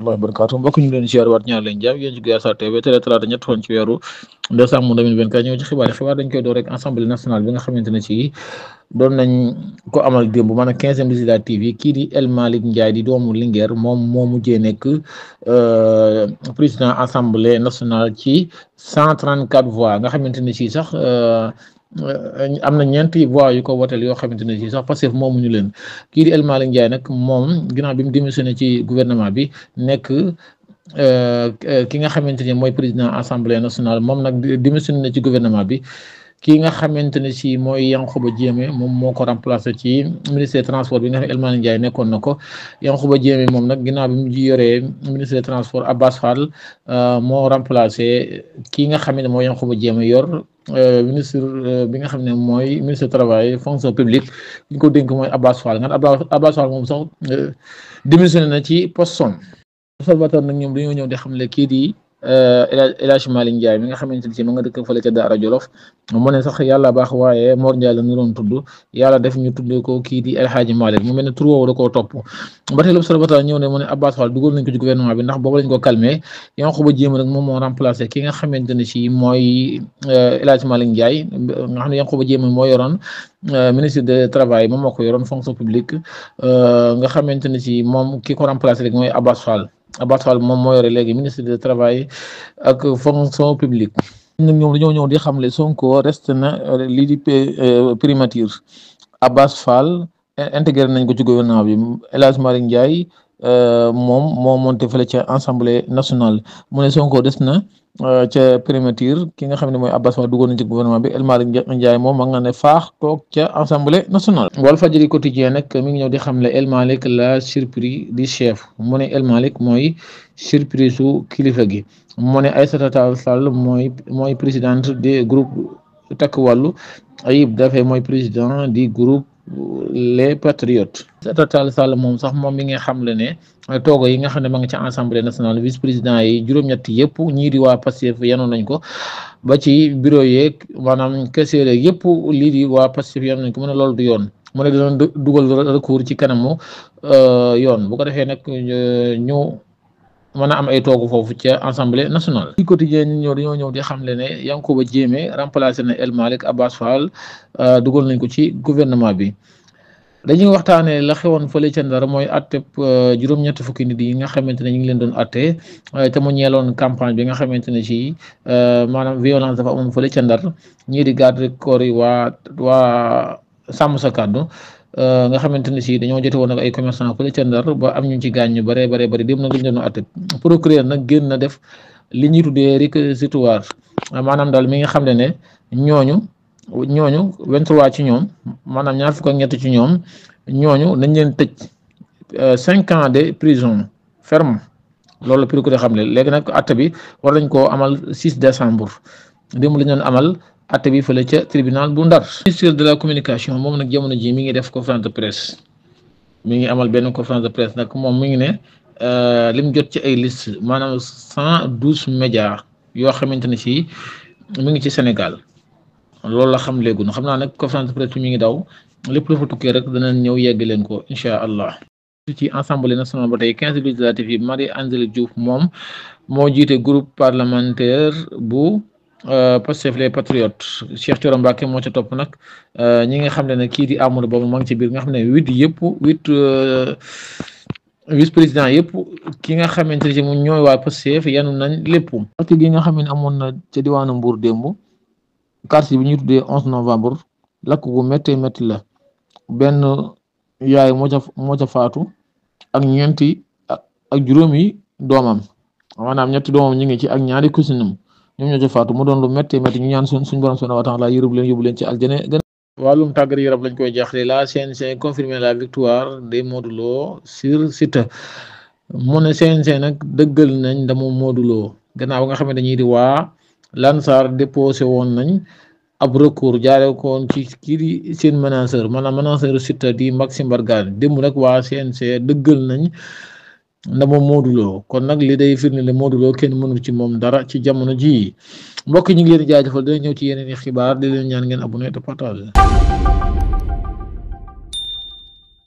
Allah barakaatu mbokk ñu leen ziar waat ñaar leen jàmm yéen ci Guyassar TV télé talaata ñett fan ci weeru décembre 2024 ñëw ci xibaar dañ koy door rek assemblée nationale bi nga xamante ne ci doon nañ ko amal démb maanaam 15e législative yi kii di El Malick Ndiaye di doomu Linguère moom moo mujjee nekk président assemblée nationale ci 134 voix nga xamante ne ci sax am na ñeenti voix yu ko woteel yoo xamante ne ci sax Pastef moomuñu leen kii di El Malick Ndiaye nag moom ginnaaw bi mu démissionné ci gouvernement bi nekk ki nga xamante ne mooy président assemblée nationale moom nag démissionné na ci gouvernement bi kii nga xamante ne ci mooy Yankhoba Diémé moom moo ko remplacé ci ministère des transports bi nga xam ne El Malick Ndiaye nekkoon na ko Yankhoba Diémé moom nag ginnaaw bi mu yoree ministère des transports Abbas Fall moo remplacé kii nga xam ne mooy Yankhoba Diémé yor ministre bi nga xam ne mooy ministre du travail fonction publique ñu ko dénk mooy Abbas Fall nga Abbas Fall moom sax démissionné na ci postom observateur nag ñoom dañoo ñëw di xam le kii di El Hadj Malick Ndiaye mi nga xamante ne ci ma nga dëkk fële ca Daara Jolof mu ne sax yàlla baax waaye Mor Ndiaye la ñu doon tudd yàlla def ñu tudd ko kii di El Hadj Malick mu mel ne tur woowu da koo topp ba tey l'observateur ñëw ne mu ne Abbas Fall dugal nañ ko ci gouvernement bi ndax boobu lañ ko calmé Yankhoba Diémé nag moom moo remplacé ki nga xamante ne ci mooy El Hadj Malick Ndiaye nga xam ne Yankhoba Diémé moo yoroon ministre de travail moom moo ko yoroon fonction publique nga xamante ne ci moom ki ko remplacé rek mooy Abbas Fall moom moo yore léegi ministre du travail ak fonction publique nag ñoom dañoo ñëw di xamle Sonko reste na lii di primature Abbas Fall intégré nañ ko ci gouvernement bi El Hadj Malick Ndiaye moom moo monté fële ca assemblée nationale mu ne Sonko des na ca primature ki nga xam ne mooy Abbas Fall duggoon nañ ci gouvernement bi El Malick Ndiaye moom ma nga ne faax toog ca assemblée nationale. Walfadjri quotidien nag mi ngi ñëw di xamle El Malick la surprise du chef mu ne El Malick mooy surprise su kilifa gi mu ne Aïssata Tall Sall mooy présidente du groupe Takku Wallu Ayib Daffé mooy président du groupe les patriotes. Aïssata Tall Sall moom sax moom mi nga xamle ne toogo yi nga xam ne ma nga ca assemblée nationale vice président yi juróom-ñett yëpp ñii di waa Pastef yanoon nañ ko ba ci bureau yeeg maanaam caissier yëpp lii di waa Pastef yanoon nañ ko mu ne loolu du yoon mu ne dina dugal recours ci kanamu yoon bu ko defee nag ñu mën a am ay toogu foofu ca assemblée nationale. ci quotidien ñi dañoo ñëw di xamle ne Yankhoba Diémé remplacé na El Malick Abbas Fall dugal nañ ko ci gouvernement bi. dañuy waxtaanee la xewoon fële ca Ndar mooy atteb juróom-ñett fukki nit yi nga xamante ne ñu ngi leen doon atte te mu ñeeloon campagne bi nga xamante ne ci maanaam violence dafa amoon fële ca Ndar ñii di garde corps yi waa sàmm sa kàddu nga xamante ne si dañoo jote woon ak ay commerçant fële ca Ndar ba am ñu ci gaañ ñu bare dem nag lañu doon atte procureur nag génn na def li ñuy tuddee réquisitoire maanaam daal mi nga xam ne ñooñu 23 ci ñoom maanaam ñaar fukk ak ñett ci ñoom ñooñu dañ leen tëj 5 ans de prison ferme loolu la procureur xam ne léegi nag atte bi war nañ koo amal 6 décembre démb lañ doon amal atte bi fële ca tribunal bu Ndar. Ministre de la communication moom nag jamono ji mi ngi def conférence de presse mi ngi amal benn conférence de presse nag moom mi ngi ne lim jot ci ay liste maanaam 112 médias yoo xamante ne si mi ngi ci Sénégal. loolu la xam léegi xam naa nag conférence de presse bi mi ngi daw lépp lu fa tukkee rek danañ ñëw yegg leen ko incha allah. ci assemblée nationale ba tey 15 législatives yi Marie-Angélique Diouf moom moo jiite groupe parlementaire bu Pastef les patriotes Cheikh Thioro Mbacké moo ca topp nag ñi nga xam ne kii di Amadou Ba moo ngi ci biir nga xam ne 8 vice président yëpp ki nga xamante ne mu ñooy waa Pastef yanu nañ lépp. parti gi nga xam ne amoon na ca diwaanu Mbour démb. quartier bi ñuy tuddee 11 novembre lakk gu métti la benn yaay moo ca faatu ak ñeenti ak juróomi doomam maanaam ñetti doomam ñu ngi ci ak ñaari cousinam ñoom ñoo ca faatu mu doon lu métti ñu ñaan suñ borom subhanahu wa ta'ala yërëm leen yóbbu leen ci aljana. wàllum tàggat yaram lañ koy jaaxle la CNG confirmé la victoire de Modou Lo sur Siteu mu ne CNG nag dëggal nañ ndamu Modou Lo gannaaw nga xam ne dañuy di waa Lansar déposé woon nañ ab recours jaaree ko ci kii di seen menaceur maanaam menaceur Siteu di Maxime Bargane démb nag waa CNG dëggal nañ ndamu Modou Lo kon nag li day firnde Modou Lo kenn mënul ci moom dara ci jamono ji mbokk ñu ngi leen di jaajëfal dina ñëw ci yeneen i xibaar di leen ñaan ngeen abonné te partage